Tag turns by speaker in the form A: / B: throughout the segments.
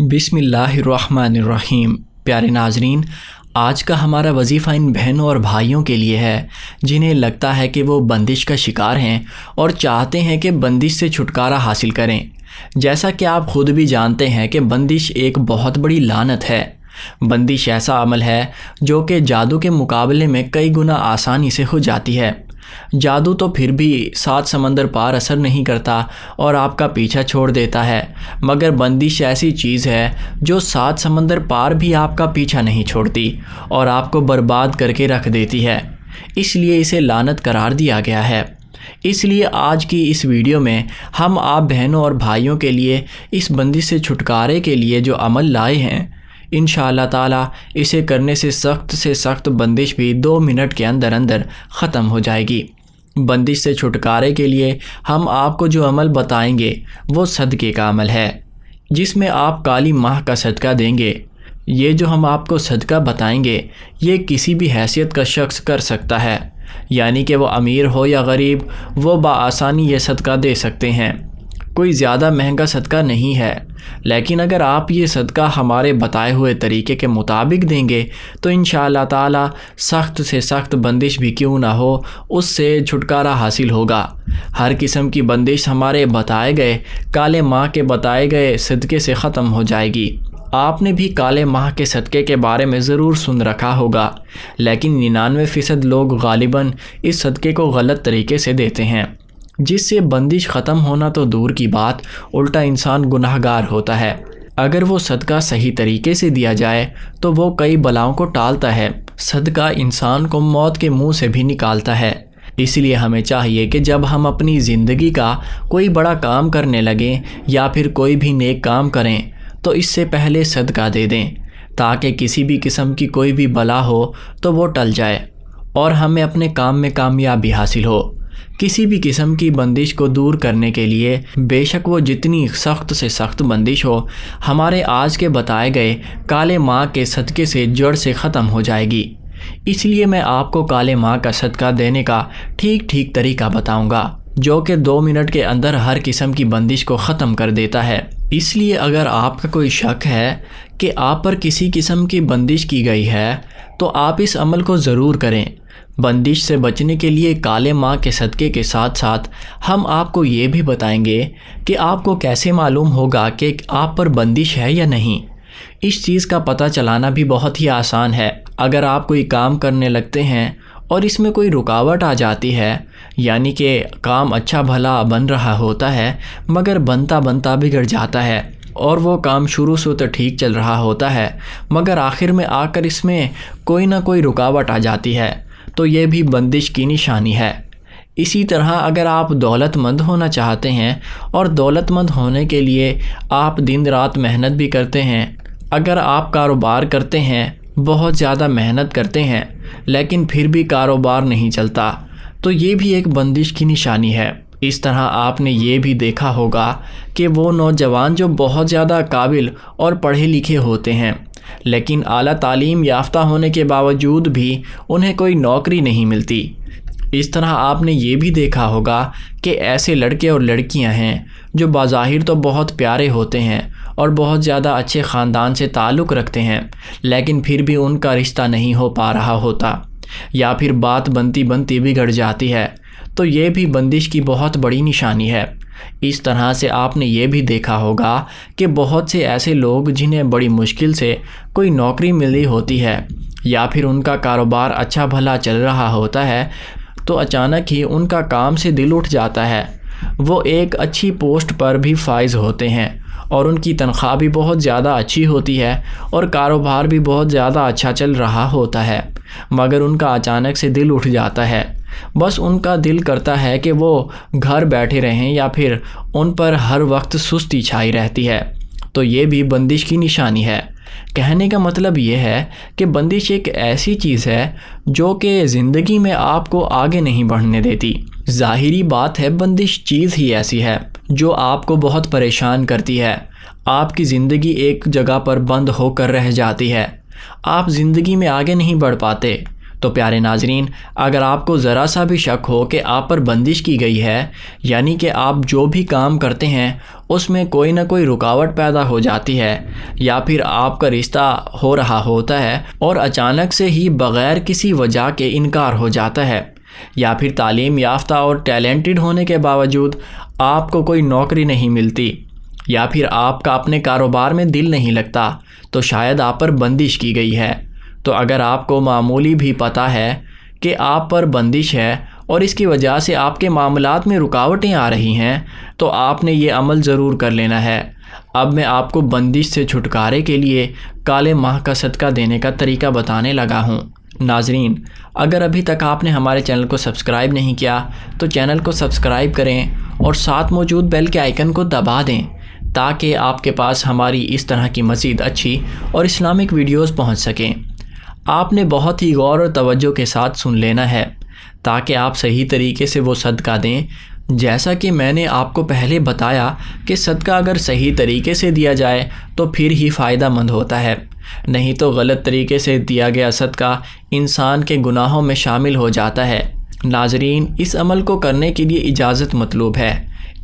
A: بسم اللہ الرحمن الرحیم۔ پیارے ناظرین، آج کا ہمارا وظیفہ ان بہنوں اور بھائیوں کے لیے ہے جنہیں لگتا ہے کہ وہ بندش کا شکار ہیں اور چاہتے ہیں کہ بندش سے چھٹکارا حاصل کریں۔ جیسا کہ آپ خود بھی جانتے ہیں کہ بندش ایک بہت بڑی لعنت ہے۔ بندش ایسا عمل ہے جو کہ جادو کے مقابلے میں کئی گنا آسانی سے ہو جاتی ہے۔ جادو تو پھر بھی 7 سمندر پار اثر نہیں کرتا اور آپ کا پیچھا چھوڑ دیتا ہے، مگر بندش ایسی چیز ہے جو 7 سمندر پار بھی آپ کا پیچھا نہیں چھوڑتی اور آپ کو برباد کر کے رکھ دیتی ہے۔ اس لیے اسے لعنت قرار دیا گیا ہے۔ اس لیے آج کی اس ویڈیو میں ہم آپ بہنوں اور بھائیوں کے لیے اس بندش سے چھٹکارے کے لیے جو عمل لائے ہیں، انشاءاللہ تعالی اسے کرنے سے سخت بندش بھی 2 منٹ کے اندر اندر ختم ہو جائے گی۔ بندش سے چھٹکارے کے لیے ہم آپ کو جو عمل بتائیں گے وہ صدقے کا عمل ہے، جس میں آپ کالی ماہ کا صدقہ دیں گے۔ یہ جو ہم آپ کو صدقہ بتائیں گے یہ کسی بھی حیثیت کا شخص کر سکتا ہے، یعنی کہ وہ امیر ہو یا غریب، وہ بآسانی یہ صدقہ دے سکتے ہیں۔ کوئی زیادہ مہنگا صدقہ نہیں ہے، لیکن اگر آپ یہ صدقہ ہمارے بتائے ہوئے طریقے کے مطابق دیں گے تو انشاءاللہ تعالی سخت سے سخت بندش بھی کیوں نہ ہو اس سے چھٹکارا حاصل ہوگا۔ ہر قسم کی بندش ہمارے بتائے گئے کالے ماہ کے بتائے گئے صدقے سے ختم ہو جائے گی۔ آپ نے بھی کالے ماہ کے صدقے کے بارے میں ضرور سن رکھا ہوگا، لیکن 99% لوگ غالباً اس صدقے کو غلط طریقے سے دیتے ہیں، جس سے بندش ختم ہونا تو دور کی بات، الٹا انسان گناہگار ہوتا ہے۔ اگر وہ صدقہ صحیح طریقے سے دیا جائے تو وہ کئی بلاؤں کو ٹالتا ہے۔ صدقہ انسان کو موت کے منہ سے بھی نکالتا ہے۔ اس لیے ہمیں چاہیے کہ جب ہم اپنی زندگی کا کوئی بڑا کام کرنے لگیں یا پھر کوئی بھی نیک کام کریں تو اس سے پہلے صدقہ دے دیں، تاکہ کسی بھی قسم کی کوئی بھی بلا ہو تو وہ ٹل جائے اور ہمیں اپنے کام میں کامیابی حاصل ہو۔ کسی بھی قسم کی بندش کو دور کرنے کے لیے بے شک وہ جتنی سخت سے سخت بندش ہو، ہمارے آج کے بتائے گئے کالے ماہ کے صدقے سے جڑ سے ختم ہو جائے گی۔ اس لیے میں آپ کو کالے ماہ کا صدقہ دینے کا ٹھیک طریقہ بتاؤں گا، جو کہ 2 منٹ کے اندر ہر قسم کی بندش کو ختم کر دیتا ہے۔ اس لیے اگر آپ کا کوئی شک ہے کہ آپ پر کسی قسم کی بندش کی گئی ہے تو آپ اس عمل کو ضرور کریں۔ بندش سے بچنے کے لیے کالے ماہ کے صدقے کے ساتھ ساتھ ہم آپ کو یہ بھی بتائیں گے کہ آپ کو کیسے معلوم ہوگا کہ آپ پر بندش ہے یا نہیں۔ اس چیز کا پتہ چلانا بھی بہت ہی آسان ہے۔ اگر آپ کوئی کام کرنے لگتے ہیں اور اس میں کوئی رکاوٹ آ جاتی ہے، یعنی کہ کام اچھا بھلا بن رہا ہوتا ہے مگر بنتا بگڑ جاتا ہے، اور وہ کام شروع سے تو ٹھیک چل رہا ہوتا ہے مگر آخر میں آ کر اس میں کوئی نہ کوئی رکاوٹ آ جاتی ہے، تو یہ بھی بندش کی نشانی ہے۔ اسی طرح اگر آپ دولت مند ہونا چاہتے ہیں اور دولت مند ہونے کے لیے آپ دن رات محنت بھی کرتے ہیں، اگر آپ کاروبار کرتے ہیں، بہت زیادہ محنت کرتے ہیں لیکن پھر بھی کاروبار نہیں چلتا، تو یہ بھی ایک بندش کی نشانی ہے۔ اس طرح آپ نے یہ بھی دیکھا ہوگا کہ وہ نوجوان جو بہت زیادہ قابل اور پڑھے لکھے ہوتے ہیں لیکن اعلیٰ تعلیم یافتہ ہونے کے باوجود بھی انہیں کوئی نوکری نہیں ملتی۔ اس طرح آپ نے یہ بھی دیکھا ہوگا کہ ایسے لڑکے اور لڑکیاں ہیں جو بظاہر تو بہت پیارے ہوتے ہیں اور بہت زیادہ اچھے خاندان سے تعلق رکھتے ہیں، لیکن پھر بھی ان کا رشتہ نہیں ہو پا رہا ہوتا یا پھر بات بنتی بگڑ جاتی ہے، تو یہ بھی بندش کی بہت بڑی نشانی ہے۔ اس طرح سے آپ نے یہ بھی دیکھا ہوگا کہ بہت سے ایسے لوگ جنہیں بڑی مشکل سے کوئی نوکری ملی ہوتی ہے یا پھر ان کا کاروبار اچھا بھلا چل رہا ہوتا ہے، تو اچانک ہی ان کا کام سے دل اٹھ جاتا ہے۔ وہ ایک اچھی پوسٹ پر بھی فائز ہوتے ہیں اور ان کی تنخواہ بھی بہت زیادہ اچھی ہوتی ہے اور کاروبار بھی بہت زیادہ اچھا چل رہا ہوتا ہے، مگر ان کا اچانک سے دل اٹھ جاتا ہے۔ بس ان کا دل کرتا ہے کہ وہ گھر بیٹھے رہیں یا پھر ان پر ہر وقت سستی چھائی رہتی ہے، تو یہ بھی بندش کی نشانی ہے۔ کہنے کا مطلب یہ ہے کہ بندش ایک ایسی چیز ہے جو کہ زندگی میں آپ کو آگے نہیں بڑھنے دیتی۔ ظاہری بات ہے، بندش چیز ہی ایسی ہے جو آپ کو بہت پریشان کرتی ہے۔ آپ کی زندگی ایک جگہ پر بند ہو کر رہ جاتی ہے، آپ زندگی میں آگے نہیں بڑھ پاتے، تو پیارے ناظرین، اگر آپ کو ذرا سا بھی شک ہو کہ آپ پر بندش کی گئی ہے، یعنی کہ آپ جو بھی کام کرتے ہیں اس میں کوئی نہ کوئی رکاوٹ پیدا ہو جاتی ہے، یا پھر آپ کا رشتہ ہو رہا ہوتا ہے اور اچانک سے ہی بغیر کسی وجہ کے انکار ہو جاتا ہے، یا پھر تعلیم یافتہ اور ٹیلنٹڈ ہونے کے باوجود آپ کو کوئی نوکری نہیں ملتی، یا پھر آپ کا اپنے کاروبار میں دل نہیں لگتا، تو شاید آپ پر بندش کی گئی ہے۔ تو اگر آپ کو معمولی بھی پتہ ہے کہ آپ پر بندش ہے اور اس کی وجہ سے آپ کے معاملات میں رکاوٹیں آ رہی ہیں، تو آپ نے یہ عمل ضرور کر لینا ہے۔ اب میں آپ کو بندش سے چھٹکارے کے لیے کالے ماہ کا صدقہ دینے کا طریقہ بتانے لگا ہوں۔ ناظرین، اگر ابھی تک آپ نے ہمارے چینل کو سبسکرائب نہیں کیا تو چینل کو سبسکرائب کریں اور ساتھ موجود بیل کے آئیکن کو دبا دیں، تاکہ آپ کے پاس ہماری اس طرح کی مزید اچھی اور اسلامک ویڈیوز پہنچ سکیں۔ آپ نے بہت ہی غور اور توجہ کے ساتھ سن لینا ہے تاکہ آپ صحیح طریقے سے وہ صدقہ دیں۔ جیسا کہ میں نے آپ کو پہلے بتایا کہ صدقہ اگر صحیح طریقے سے دیا جائے تو پھر ہی فائدہ مند ہوتا ہے، نہیں تو غلط طریقے سے دیا گیا صدقہ انسان کے گناہوں میں شامل ہو جاتا ہے۔ ناظرین، اس عمل کو کرنے کے لیے اجازت مطلوب ہے۔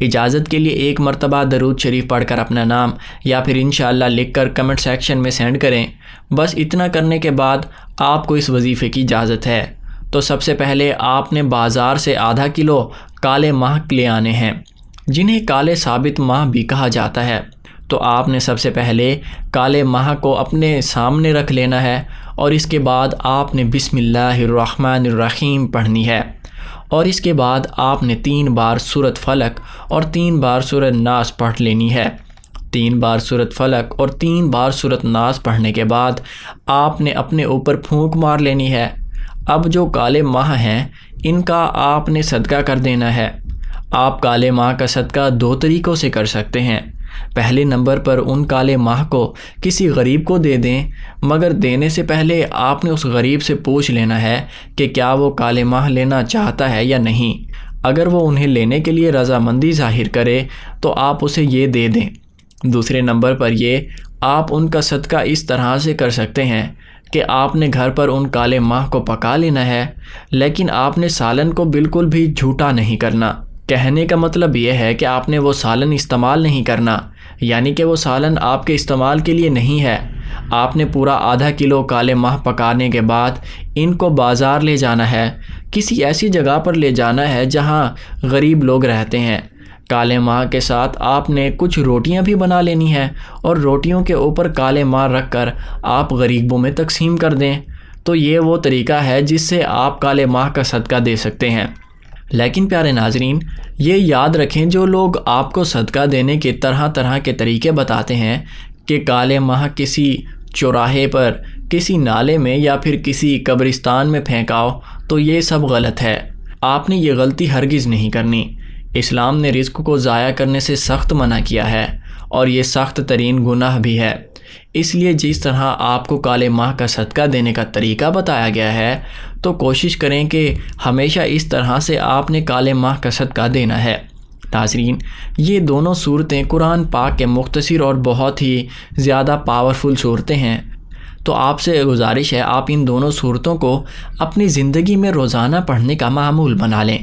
A: اجازت کے لیے ایک مرتبہ درود شریف پڑھ کر اپنا نام یا پھر انشاءاللہ لکھ کر کمنٹ سیکشن میں سینڈ کریں۔ بس اتنا کرنے کے بعد آپ کو اس وظیفے کی اجازت ہے۔ تو سب سے پہلے آپ نے بازار سے آدھا کلو کالے ماہ لے آنے ہیں، جنہیں کالے ثابت ماہ بھی کہا جاتا ہے۔ تو آپ نے سب سے پہلے کالے ماہ کو اپنے سامنے رکھ لینا ہے، اور اس کے بعد آپ نے بسم اللہ الرحمن الرحیم پڑھنی ہے، اور اس کے بعد آپ نے 3 بار سورۃ فلق اور 3 بار سورۃ ناس پڑھ لینی ہے۔ 3 بار سورۃ فلق اور 3 بار سورۃ ناس پڑھنے کے بعد آپ نے اپنے اوپر پھونک مار لینی ہے۔ اب جو کالے ماہ ہیں ان کا آپ نے صدقہ کر دینا ہے۔ آپ کالے ماہ کا صدقہ 2 طریقوں سے کر سکتے ہیں۔ پہلے نمبر پر ان کالے ماہ کو کسی غریب کو دے دیں، مگر دینے سے پہلے آپ نے اس غریب سے پوچھ لینا ہے کہ کیا وہ کالے ماہ لینا چاہتا ہے یا نہیں۔ اگر وہ انہیں لینے کے لیے رضامندی ظاہر کرے تو آپ اسے یہ دے دیں۔ دوسرے نمبر پر یہ آپ ان کا صدقہ اس طرح سے کر سکتے ہیں کہ آپ نے گھر پر ان کالے ماہ کو پکا لینا ہے، لیکن آپ نے سالن کو بالکل بھی جھوٹا نہیں کرنا۔ کہنے کا مطلب یہ ہے کہ آپ نے وہ سالن استعمال نہیں کرنا، یعنی کہ وہ سالن آپ کے استعمال کے لیے نہیں ہے۔ آپ نے پورا آدھا کلو کالے ماہ پکانے کے بعد ان کو بازار لے جانا ہے، کسی ایسی جگہ پر لے جانا ہے جہاں غریب لوگ رہتے ہیں۔ کالے ماہ کے ساتھ آپ نے کچھ روٹیاں بھی بنا لینی ہے، اور روٹیوں کے اوپر کالے ماہ رکھ کر آپ غریبوں میں تقسیم کر دیں۔ تو یہ وہ طریقہ ہے جس سے آپ کالے ماہ کا صدقہ دے سکتے ہیں۔ لیکن پیارے ناظرین، یہ یاد رکھیں، جو لوگ آپ کو صدقہ دینے کے طرح طرح کے طریقے بتاتے ہیں کہ کالے ماہ کسی چوراہے پر، کسی نالے میں یا پھر کسی قبرستان میں پھینکاؤ، تو یہ سب غلط ہے۔ آپ نے یہ غلطی ہرگز نہیں کرنی۔ اسلام نے رزق کو ضائع کرنے سے سخت منع کیا ہے، اور یہ سخت ترین گناہ بھی ہے۔ اس لیے جس طرح آپ کو کالے ماہ کا صدقہ دینے کا طریقہ بتایا گیا ہے، تو کوشش کریں کہ ہمیشہ اس طرح سے آپ نے کالے ماہ کا صدقہ دینا ہے۔ ناظرین، یہ دونوں صورتیں قرآن پاک کے مختصر اور بہت ہی زیادہ پاورفل صورتیں ہیں، تو آپ سے گزارش ہے آپ ان دونوں صورتوں کو اپنی زندگی میں روزانہ پڑھنے کا معمول بنا لیں۔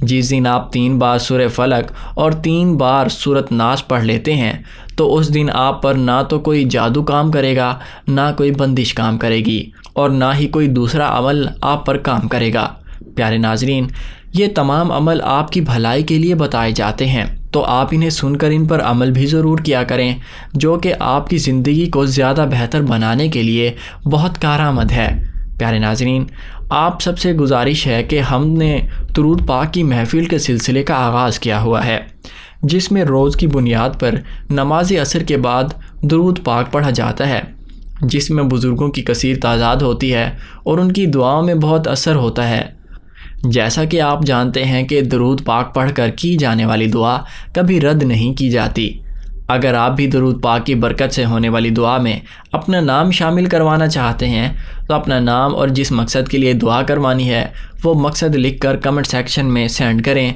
A: جس دن آپ 3 بار سورہ فلق اور 3 بار سورۃ ناس پڑھ لیتے ہیں، تو اس دن آپ پر نہ تو کوئی جادو کام کرے گا، نہ کوئی بندش کام کرے گی، اور نہ ہی کوئی دوسرا عمل آپ پر کام کرے گا۔ پیارے ناظرین، یہ تمام عمل آپ کی بھلائی کے لیے بتائے جاتے ہیں، تو آپ انہیں سن کر ان پر عمل بھی ضرور کیا کریں، جو کہ آپ کی زندگی کو زیادہ بہتر بنانے کے لیے بہت کارآمد ہے۔ پیارے ناظرین، آپ سب سے گزارش ہے کہ ہم نے درود پاک کی محفل کے سلسلے کا آغاز کیا ہوا ہے، جس میں روز کی بنیاد پر نماز عصر کے بعد درود پاک پڑھا جاتا ہے، جس میں بزرگوں کی کثیر تعداد ہوتی ہے اور ان کی دعاؤں میں بہت اثر ہوتا ہے۔ جیسا کہ آپ جانتے ہیں کہ درود پاک پڑھ کر کی جانے والی دعا کبھی رد نہیں کی جاتی۔ اگر آپ بھی درود پاک کی برکت سے ہونے والی دعا میں اپنا نام شامل کروانا چاہتے ہیں، تو اپنا نام اور جس مقصد کے لیے دعا کروانی ہے وہ مقصد لکھ کر کمنٹ سیکشن میں سینڈ کریں،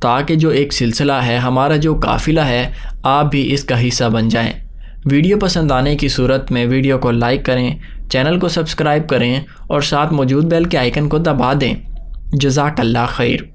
A: تاکہ جو ایک سلسلہ ہے، ہمارا جو قافلہ ہے، آپ بھی اس کا حصہ بن جائیں۔ ویڈیو پسند آنے کی صورت میں ویڈیو کو لائک کریں، چینل کو سبسکرائب کریں اور ساتھ موجود بیل کے آئیکن کو دبا دیں۔ جزاک اللہ خیر۔